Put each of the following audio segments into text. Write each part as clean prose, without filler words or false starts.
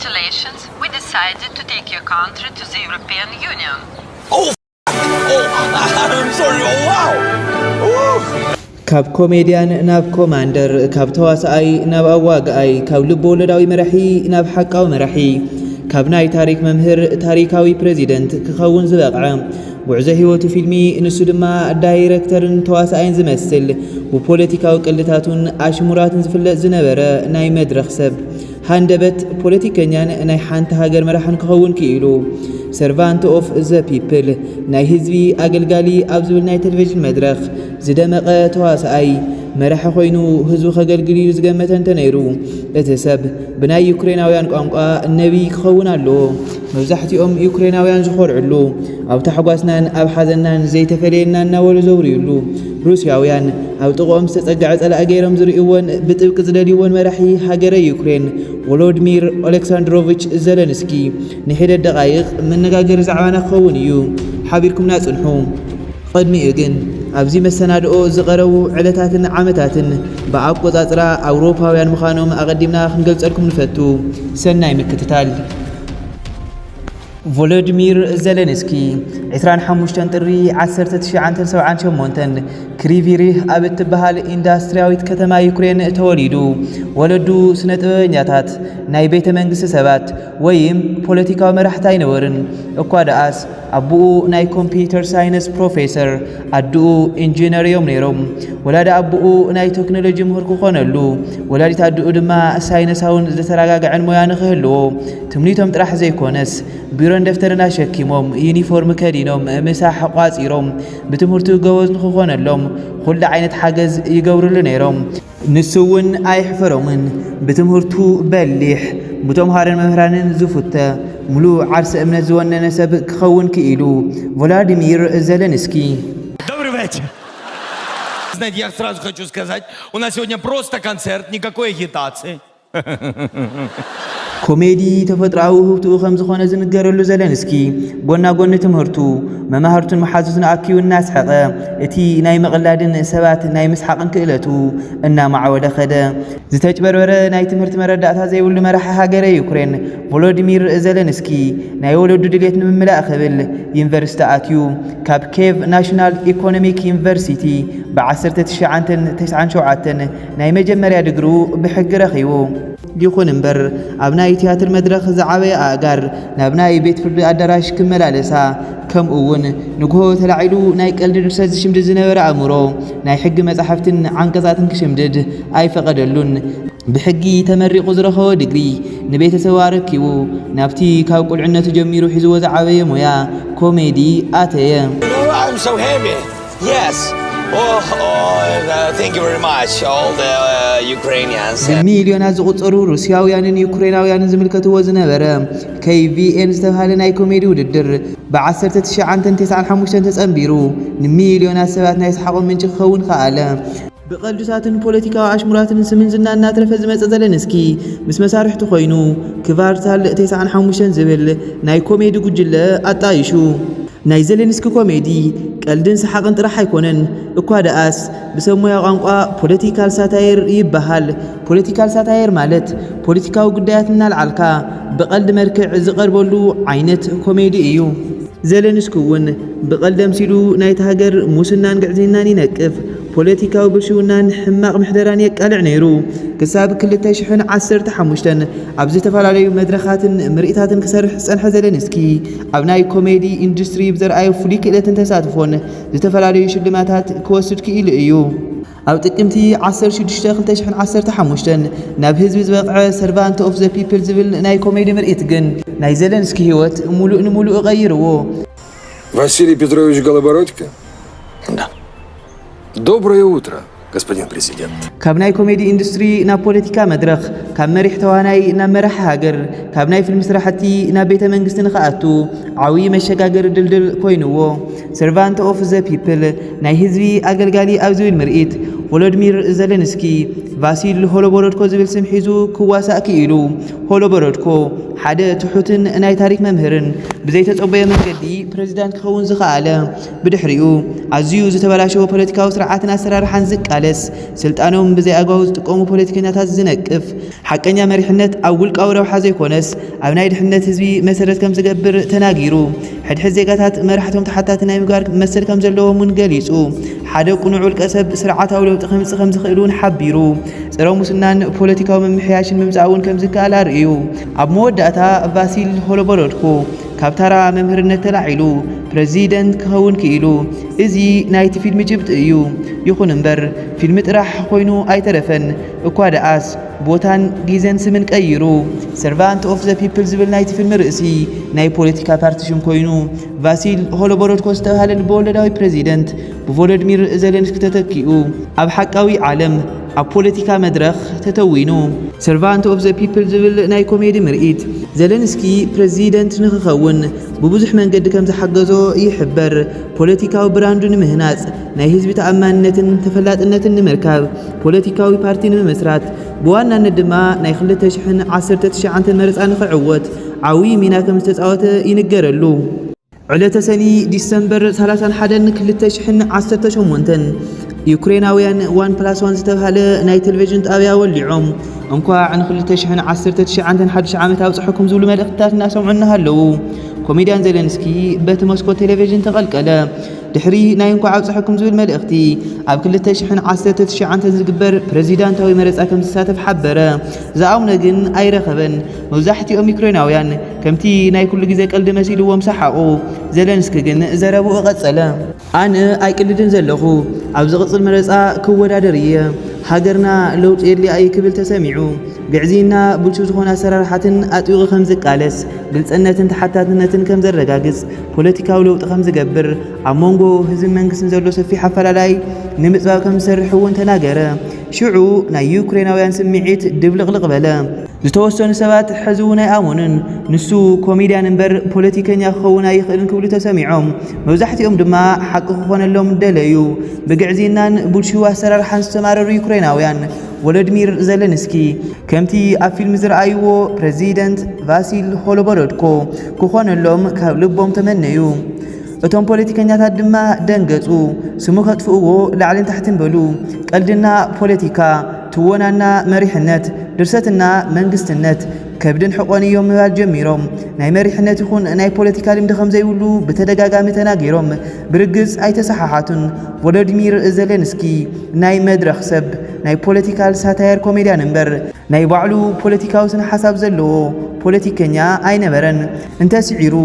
Congratulations, we decided to take your country to the European Union. I'm sorry. Wow. ካብ ኮሜድያን ናብ ኮማንደር ካብ ተዋሳኣይ ናብ ኣዋግኣይ ካብ ልብ ወለዳዊ መራሒ ናብ ሓቃዊ መራሒ ካብ ናይ ታሪክ መምህር ታሪካዊ ፕሬዚደንት ክኸውን ዝበቕዐ ጉዕዞ ህይወቱ ፊልሚ ንሱ ድማ ዳይሬክተርን ተዋሳኣይን ዝመስል ብፖለቲካዊ ቅልታቱን ኣሽሙራትን ዝፍለጥ ዝነበረ ናይ መድረኽ ሰብ ሃንደበት ፖለቲከኛን ናይ ሓንቲ ሃገር መራሕን ክኸውን ክኢሉ servant of the people ናይ ህዝቢ ኣገልጋሊ ኣብ ዝብል ናይ ቴሌቪዥን መድረኽ ዝደመቐ ተዋሳኣይ መራሒ ኮይኑ ህዝቡ ከገልግል እዩ ዝገመተ እንተነይሩ እቲ ሰብ ብናይ ዩክሬናውያን ቋንቋ ነቢይ ክኸውን ኣለዎ መብዛሕትኦም ዩክሬናውያን ዝኮርዕሉ ኣብ ታሕጓስናን ኣብ ሓዘናን ዘይተፈለየና እናበሉ ዘውርዩሉ ሩስያውያን ኣብ ጥቕኦም ዝተጸጋዐ ጸላእ ገይሮም ዝርእይዎን ብጥብቂ ዝደልይዎን መራሒ ሃገረ ዩክሬን ቮሎዲሚር ኦሌክሳንድሮቪች ዘለንስኪ ንሒደት ደቃይቕ መነጋገሪ ዛዕባና ክኸውን እዩ ሓቢርኩምና ጽንሑ ቅድሚኡ ግን ኣብዚ መሰናድኦ ዝቐረቡ ዕለታትን ዓመታትን ብኣቆጻጽራ ኣውሮፓውያን ምዃኖም ኣቐዲምና ክንገልጸልኩም ንፈቱ ሰናይ ምክትታል ቮሎዲሚር ዘለንስኪ 25 ጥሪ 1978 ክሪቪሪህ ኣብ እትበሃል ኢንዳስትሪያዊት ከተማ ዩክሬን ተወሊዱ ወለዱ ስነ ጥበበኛታት ናይ ቤተ መንግስቲ ሰባት ወይም ፖለቲካዊ መራሕቲ ኣይነበርን እኳ ደኣስ ኣቡኡ ናይ ኮምፒውተር ሳይንስ ፕሮፌሰር ኣድኡ ኢንጂነር እዮም ነይሮም ወላዲ ኣቡኡ ናይ ቴክኖሎጂ ምሁር ክኾነሉ ወላዲት ኣድኡ ድማ ሳይንሳውን ዝተረጋግዐን ሞያ ንክህልዎ ትምኒቶም ጥራሕ ዘይኮነስ ቢሮን ደፍተርን ኣሸኪሞም ዩኒፎርም ከዲኖም ምሳሕ ቋፂሮም ብትምህርቱ ገወዝ ንክኾነሎም ኩሉ ዓይነት ሓገዝ ይገብሩሉ ነይሮም ንሱ እውን ኣይሕፈሮምን ብትምህርቱ በሊሕ ብተምሃረን መምህራንን ዝፉተ ሙሉእ ዓርሰ እምነት ዝወነነ ሰብ ክኸውን ክኢሉ ቮሎዲሚር ዘለንስኪ Добрый вечер. Знаете, я сразу хочу сказать, у нас сегодня просто концерт, никакой агитации. ኮሜዲ ተፈጥራዊ ህብቱ ከም ዝኾነ ዝንገረሉ ዘለንስኪ ጎና ጎኒ ትምህርቱ መማህርቱን መሓዙትን ኣኪዩ እናስሐቐ እቲ ናይ መቕላድን ሰባት ናይ ምስሓቕን ክእለቱ እናማዕወለ ኸደ ዝተጭበርበረ ናይ ትምህርቲ መረዳእታ ዘይብሉ መራሒ ሃገረ ዩክሬን ቮሎዲሚር ዘለንስኪ ናይ ወለዱ ድሌት ንምምላእ ክብል ዩኒቨርሲቲ ኣትዩ ካብ ኬቭ ናሽናል ኢኮኖሚክ ዩኒቨርሲቲ ብ1997 ናይ መጀመርያ ድግሩ ብሕጊ ረኺቡ ይኹን እምበር ኣብ ናይ ቲያትር መድረኽ ዝዓበየ ኣእጋር ናብ ናይ ቤት ፍርዲ ኣዳራሽ ክመላለሳ ከምኡ እውን ንግሆ ተላዒሉ ናይ ቀልዲ ድርሰት ዝሽምድድ ዝነበረ ኣእምሮ ናይ ሕጊ መጻሕፍትን ዓንቀጻትን ክሽምድድ ኣይፈቐደሉን ብሕጊ ተመሪቑ ዝረኸቦ ድግሪ ንቤተሰቡ ረኪቡ ናብቲ ካብ ቁልዕነቱ ጀሚሩ ሒዝዎ ዝዓበየ ሞያ ኮሜዲ ኣተየ I'm so happy. Yes. Thank you very much, all the Ukrainians. ሚሊዮናት ዝቁጠሩ ሩስያውያንን ዩክሬናውያንን ዝምልከትዎ ዝነበረ KVN ዝተባሃለ ናይ ኮሜዲ ውድድር ብ1995 ተጸንቢሩ ንሚሊዮናት ሰባት ናይ ሰሓቆም ምንጭ ክኸውን ከኣለ ብቐልዱሳትን ፖለቲካዊ ኣሽሙራትን ስምን ዝና እናትረፈ ዝመፀ ዘለንስኪ ምስ መሳርሕቱ ኮይኑ ክቫርታል 95 ዝብል ናይ ኮሜዲ ጉጅለ ኣጣይሹ ናይ ዘለንስኪ ኮሜዲ ቀልድን ሰሓቅን ጥራሕ ኣይኮነን እኳ ደኣስ ብሰብ ሞያ ቋንቋ ፖለቲካል ሳታይር ይበሃል ፖለቲካል ሳታይር ማለት ፖለቲካዊ ጉዳያት እናልዓልካ ብቐልዲ መልክዕ ዝቐርበሉ ዓይነት ኮሜዲ እዩ ዘለንስኪ እውን ብቐልዲ ኣምሲሉ ናይቲ ሃገር ሙስናን ግዕዝናን ይነቅፍ ፖለቲካዊ ብልሽውናን ሕማቕ ምሕደራን የቃልዕ ነይሩ ክሳብ 2015 ኣብ ዝተፈላለዩ መድረኻትን ምርኢታትን ክሰርሕ ዝጸንሐ ዘለንስኪ ኣብ ናይ ኮሜዲ ኢንዱስትሪ ብዘርኣዩ ፍሉይ ክእለትን ተሳትፎን ዝተፈላለዩ ሽልማታት ክወስድ ክኢሉ እዩ ኣብ ጥቅምቲ 16/2015 ናብ ህዝቢ ዝበቕዐ servant of the people ዝብል ናይ ኮሜዲ ምርኢት ግን ናይ ዘለንስኪ ህይወት ሙሉእ ንሙሉእ ቀይርዎ Василий Петрович Голобородько? Да. Доброе утро, господин президент. ካብ ናይ ኮሜዲ ኢንዱስትሪ ናብ ፖለቲካ መድረኽ ካብ መሪሕ ተዋናይ ናብ መራሒ ሃገር ካብ ናይ ፊልም ስራሕቲ ናብ ቤተ መንግስቲ ንኽኣቱ ዓብዪ መሸጋገሪ ድልድል ኮይኑዎ servant of the people ናይ ህዝቢ ኣገልጋሊ ኣብ ዝብል ምርኢት ቮሎዲሚር ዘለንስኪ ቫሲል ሆሎቦሮድኮ ዝብል ስም ሒዙ ክዋሳእ ክኢሉ ሆሎቦሮድኮ ሓደ ትሑትን ናይ ታሪክ መምህርን ብዘይተጸበየ መንገዲ ፕሬዚዳንት ክኸውን ዝኸኣለ ብድሕሪኡ ኣዝዩ ዝተበላሸወ ፖለቲካዊ ስርዓትን ኣሰራርሓን ዝቃለስ ስልጣኖም ብዘይ ኣግባቡ ዝጥቀሙ ፖለቲከኛታት ዝነቅፍ ሓቀኛ መሪሕነት ኣብ ውልቃዊ ረብሓ ዘይኮነስ ኣብ ናይ ድሕነት ህዝቢ መሰረት ከም ዝገብር ተናጊሩ ሕድሕድ ዜጋታት መራሕቶም ተሓታቲ ናይ ምግባር መሰል ከም ዘለዎምን ገሊጹ ሓደ ቁኑዕ ውልቀ ሰብ ስርዓታዊ ለውጢ ከምጽእ ከም ዝኽእል እውን ሓቢሩ ፀረ ሙስናን ፖለቲካዊ መምሕያሽን ምምጻእ እውን ከም ዝከኣል ኣርእዩ ኣብ መወዳእታ ቫሲል ሆሎቦሮድኮ ካብ ታራ መምህርነት ተላዒሉ ፕሬዚደንት ክኸውን ክኢሉ እዚ ናይቲ ፊልሚ ጭብጢ እዩ ይኹን እምበር ፊልሚ ጥራሕ ኮይኑ ኣይተረፈን እኳ ደኣስ ቦታን ጊዜን ስምን ቀይሩ ሰርቫንት ኦፍ ዘ ፒፕል ዝብል ናይቲ ፊልሚ ርእሲ ናይ ፖለቲካ ፓርቲ ሽም ኮይኑ ቫሲል ሆሎቦሮድኮ ዝተባሃለ ልበወለዳዊ ፕሬዚደንት ብቮሎዲሚር ዘለንስኪ ተተኪኡ ኣብ ሓቃዊ ዓለም ኣብ ፖለቲካ መድረኽ ተተዊኑ ሰርቫንት ኦፍ ዘ ፒፕል ዝብል ናይ ኮሜዲ ምርኢት ዘለንስኪ ፕሬዚደንት ንኽኸውን ብብዙሕ መንገዲ ከም ዝሓገዞ ይሕበር ፖለቲካዊ ብራንዱ ንምህናጽ ናይ ህዝቢ ተኣማንነትን ተፈላጥነትን ንምርካብ ፖለቲካዊ ፓርቲ ንምስራት ብዋናነት ድማ ናይ 2019 መረፃ ንኽዕወት ዓብዪ ሚና ከም ዝተፃወተ ይንገረሉ ዕለተ ሰኒ ዲሰምበር 31 2018 ዩክሬናውያን 1+1 ዝተባሃለ ናይ ቴሌቪዥን ጣብያ ወሊዖም እንኳዕ ን2019 ሓድሽ ዓመት ኣውፅሑኩም ዝብሉ መልእኽትታት እናሰምዑና ሃለዉ ኮሜድያን ዘለንስኪ በቲ ሞስኮ ቴሌቪዥን ተቐልቀለ ድሕሪ ናይ እንኳዕ ኣውፅሑኩም ዝብል መልእኽቲ ኣብ 2019 ዝግበር ፕሬዚዳንታዊ መረፃ ከም ዝሳተፍ ሓበረ ዝኣምነ ግን ኣይረኸበን መብዛሕትኦም ዩክሬናውያን ከምቲ ናይ ኩሉ ግዜ ቀልዲ መሲልዎም ሰሓቑ ዘለንስኪ ግን ዘረብኡ ቀጸለ ኣነ ኣይቅልድን ዘለኹ ኣብ ዝቕፅል መረፃ ክወዳደር እየ ሃገርና ለውጢ የድልያ እየ ክብል ተሰሚዑ ግዕዚና ብልሹ ዝኾነ ኣሰራርሓትን ኣጥቢቑ ከም ዝቃለስ ግልጽነትን ተሓታትነትን ከም ዘረጋግጽ ፖለቲካዊ ለውጢ ከም ዝገብር ኣብ መንጎ ህዝብን መንግስትን ዘሎ ሰፊሕ ኣፈላላይ ንምፅባብ ከም ዝሰርሕ እውን ተናገረ ሽዑ ናይ ዩክሬናውያን ስምዒት ድብልቕልቕ በለ ዝተወሰኑ ሰባት ሕዚ እውን ኣይኣመኑን ንሱ ኮሜድያን እምበር ፖለቲከኛ ክኸውን ኣይኽእልን ክብሉ ተሰሚዖም መብዛሕትኦም ድማ ሓቂ ክኾነሎም ደለዩ ብግዕዚናን ብልሹ ኣሰራርሓን ዝተማረሩ ዩክሬናውያን ቮሎዲሚር ዘለንስኪ ከምቲ ኣብ ፊልም ዝረኣይዎ ፕሬዚደንት ቫሲል ሆሎቦሮድኮ ክኾነሎም ካብ ልቦም ተመነዩ እቶም ፖለቲከኛታት ድማ ደንገጹ ስሙ ከጥፍእዎ ላዕልን ታሕትን በሉ ቀልድና ፖለቲካ ትወናና መሪሕነት ድርሰትና መንግስትነት ከብድን ሕቆን እዮም ምባል ጀሚሮም ናይ መሪሕነት ይኹን ናይ ፖለቲካ ልምዲ ከም ዘይብሉ ብተደጋጋሚ ተናጊሮም ብርግጽ ኣይተሰሓሓቱን ቮሎዲሚር ዘለንስኪ ናይ መድረኽ ሰብ ናይ ፖለቲካል ሳታየር ኮሜድያን እምበር ናይ ባዕሉ ፖለቲካዊ ስነ ሓሳብ ዘለዎ ፖለቲከኛ ኣይነበረን እንተስዒሩ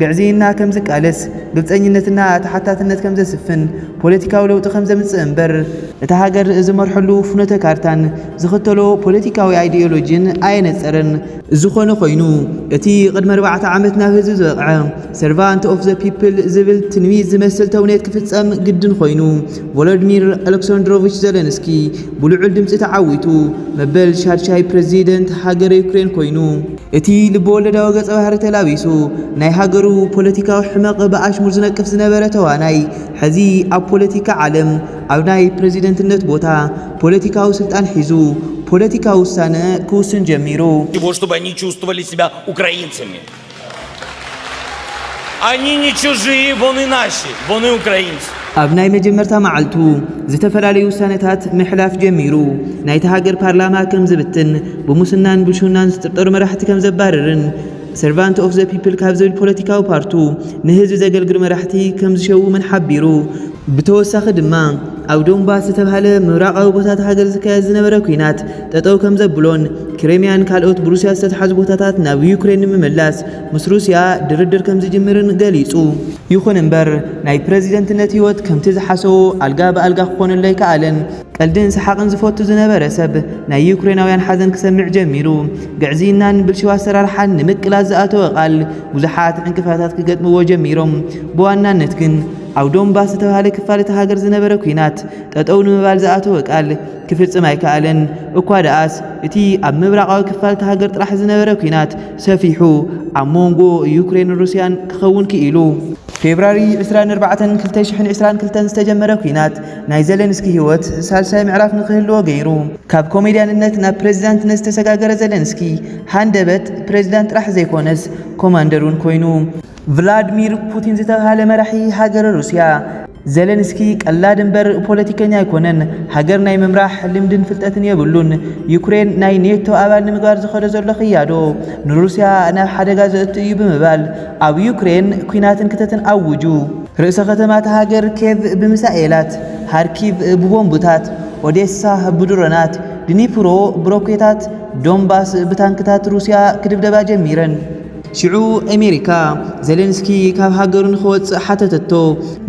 ግዕዚና ከም ዝቃለስ ግልፀኝነትና ተሓታትነት ከም ዘስፍን ፖለቲካዊ ለውጢ ከም ዘምጽእ እምበር እታ ሃገር ዝመርሐሉ ፍኖተ ካርታን ዝኽተሎ ፖለቲካዊ ኣይዲዮሎጂን ኣየነፀረን ዝኾነ ኮይኑ እቲ ቅድመ 4 ዓመት ናብ ህዝቢ ዝበቕዐ ሰርቫንት ኦፍ ዘ ፒፕል ዝብል ትንቢት ዝመስል ተውኔት ክፍጸም ግድን ኮይኑ ቮሎዲሚር ኣሌክሳንድሮቪች ዘለንስኪ ብልዑል ድምፂ ተዓዊቱ መበል ሻድሻይ ፕሬዚደንት ሃገረ ዩክሬን ኮይኑ እቲ ልበወለዳዊ ገጸ ባህሪ ተላቢሱ ናይ ሃገሩ ፖለቲካዊ ሕመቕ ብኣሽሙር ዝነቅፍ ዝነበረ ተዋናይ ሕዚ ኣብ ፖለቲካ ዓለም ኣብ ናይ ፕሬዚደንትነት ቦታ ፖለቲካዊ ስልጣን ሒዙ ፖለቲካዊ ውሳነ ክውስን ጀሚሩ чтобы они чувствовали себя украинцами. Они не чужие, вони наши, вони украинцы. ኣብ ናይ መጀመርታ መዓልቱ ዝተፈላለዩ ውሳነታት ምሕላፍ ጀሚሩ ናይቲ ሃገር ፓርላማ ከም ዝብትን ብሙስናን ብልሹናን ዝጥርጠሩ መራሕቲ ከም ዘባረርን ሰርቫንት ኦፍ ዘ ፒፕል ካብ ዝብል ፖለቲካዊ ፓርቱ ንህዝቢ ዘገልግሉ መራሕቲ ከም ዝሸውምን ሓቢሩ ብተወሳኺ ድማ ኣብ ዶንባስ ዝተባሃለ ምብራቃዊ ቦታት ሃገር ዝካየድ ዝነበረ ኩናት ጠጠው ከም ዘብሎን ክሬምያን ካልኦት ብሩስያ ዝተተሓዙ ቦታታት ናብ ዩክሬን ንምምላስ ምስ ሩስያ ድርድር ከም ዝጅምርን ገሊጹ ይኹን እምበር ናይ ፕሬዚደንትነት ህይወት ከምቲ ዝሓሰቦ ኣልጋ ብኣልጋ ክኾነሉ ኣይከኣለን ቀልድን ሰሓቕን ዝፈቱ ዝነበረ ሰብ ናይ ዩክሬናውያን ሓዘን ክሰምዕ ጀሚሩ ግዕዚናን ብልሽው ኣሰራርሓን ንምቅላስ ዝኣተወ ቃል ብዙሓት ዕንቅፋታት ክገጥምዎ ጀሚሮም ብዋናነት ግን ኣብ ዶንባስ ዝተባሃለ ክፋል እቲ ሃገር ዝነበረ ኩናት ጠጠው ንምባል ዝኣተወ ቃል ክፍጽም ኣይከኣለን እኳ ደኣስ እቲ ኣብ ምብራቃዊ ክፋል እቲ ሃገር ጥራሕ ዝነበረ ኩናት ሰፊሑ ኣብ መንጎ ዩክሬንን ሩስያን ክኸውን ክኢሉ ፌብራሪ 24 2022 ዝተጀመረ ኩናት ናይ ዘለንስኪ ህይወት ሳልሳይ ምዕራፍ ንክህልዎ ገይሩ ካብ ኮሜድያንነት ናብ ፕሬዚዳንትነት ዝተሰጋገረ ዘለንስኪ ሃንደበት ፕሬዚዳንት ጥራሕ ዘይኮነስ ኮማንደሩን ኮይኑ ቭላድሚር ፑቲን ዝተባሃለ መራሒ ሃገር ሩስያ ዘለንስኪ ቀላድ እምበር ፖለቲከኛ አይኮነን ሃገር ናይ ምምራሕ ልምድን ፍልጠትን የብሉን ዩክሬን ናይ ኔቶ አባል ንምግባር ዝኸደ ዘሎ ኽያዶ ንሩስያ ናብ ሓደጋ ዘእትዩ ብምባል ኣብ ዩክሬን ኩናትን ክተትን አውጁ ርእሰ ከተማት ሃገር ኬቭ ብምሳኤላት ሃርኪቭ ብቦምብታት ኦዴሳ ብድሮናት ድኒፕሮ ብሮኬታት ዶንባስ ብታንክታት ሩስያ ክድብደባ ጀሚረን ሽዑ አሜሪካ ዘለንስኪ ካብ ሃገሩን ክወፅእ ሓተተቶ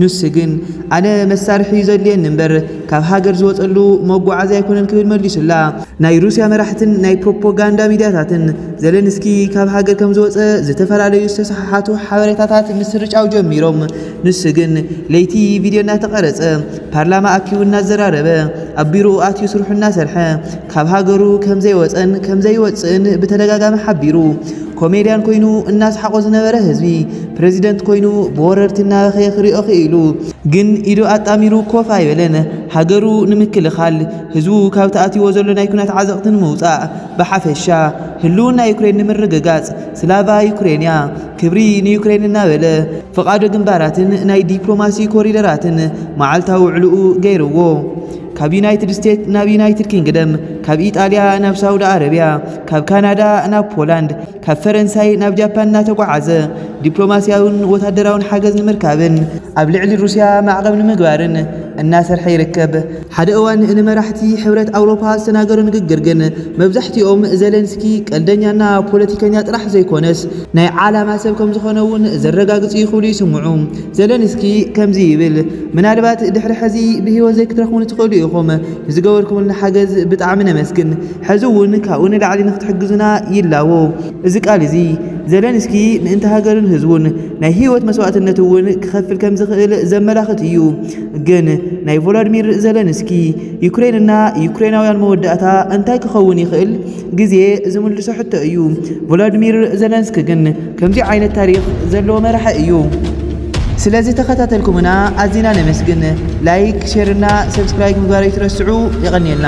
ንሱ ግን ኣነ መሳርሒ ዘድልየን እምበር ካብ ሃገር ዝወፀሉ መጓዓዝያ ኣይኮነን ክብል መሊሱላ ናይ ሩስያ መራሕትን ናይ ፕሮፓጋንዳ ሚድያታትን ዘለንስኪ ካብ ሃገር ከም ዝወፀ ዝተፈላለዩ ዝተሰሓሓቱ ሓበሬታታት ምስርጫው ጀሚሮም ንሱ ግን ለይቲ ቪድዮ እናተቀረፀ ፓርላማ ኣኪቡ እናዘራረበ ኣብ ቢሮ ኣትዩ ስርሑ እናሰርሐ ካብ ሃገሩ ከም ዘይወፅእን ብተደጋጋሚ ሓቢሩ ኮሜድያን ኮይኑ እናስሓቆ ዝነበረ ህዝቢ ፕሬዚደንት ኮይኑ በወረርትና ክሪኦ ክኢሉ ግን ኢዱ ኣጣሚሩ ኮፍ ኣይበለን ሃገሩ ንምክልኻል ህዝቡ ካብ ተኣትይዎ ዘሎ ናይ ኩናት ዓዘቕትን ምውፃእ ብሓፈሻ ህልውና ዩክሬን ንምርግጋጽ ስላቫ ዩክሬንያ ክብሪ ንዩክሬን እናበለ ፈቃዶ ግንባራትን ናይ ዲፕሎማሲ ኮሪደራትን መዓልታዊ ውዕልኡ ገይርዎ ካብ ዩናይትድ ስቴትስ ናብ ዩናይትድ ኪንግደም ካብ ኢጣልያ ናብ ሳውዲ አረቢያ ካብ ካናዳ ናብ ፖላንድ ካብ ፈረንሳይ ናብ ጃፓን እናተጓዓዘ ዲፕሎማሲያውን ወታደራውን ሓገዝ ንምርካብን ኣብ ልዕሊ ሩስያ ማዕቀብ ንምግባርን እናሰርሐ ይርከብ ሓደ እዋን ንመራሕቲ ሕብረት ኣውሮፓ ዝተናገሩ ንግግር ግን መብዛሕቲኦም ዘለንስኪ ቀልደኛና ፖለቲከኛ ጥራሕ ዘይኮነስ ናይ ዓላማ ሰብ ከም ዝኾነውን ዘረጋግጽ ይኽእሉ ይስምዑ ዘለንስኪ ከምዚ ይብል ምናልባት ድሕሪ ሕዚ ብህይወት ዘይክትረኽቡ ትኽእሉ ኢኹም ዝገበርኩምልና ሓገዝ ብጣዕሚ ነመስግን ሕዚ እውን ካብኡ ንላዕሊ ንኽትሕግዙና ይላዎ እዚ ቃል እዚ ዘለንስኪ ምእንቲ ሃገርን ህዝቡን ናይ ህይወት መስዋዕትነት እውን ክኸፍል ከም ዝኽእል ዘመላኽት እዩ ግን ናይ ቮሎዲሚር ዘለንስኪ ዩክሬንና ዩክሬናውያን መወዳእታ እንታይ ክኸውን ይኽእል ግዜ ዝምልሶ ሕቶ እዩ ቮሎዲሚር ዘለንስኪ ግን ከምዚ ዓይነት ታሪኽ ዘለዎ መራሒ እዩ ስለዚ ተኸታተልኩምና ኣዝና ነመስግን ላይክ ሼርና ሰብስክራይብ ምግባር ይትረስዑ ይቐኒየልና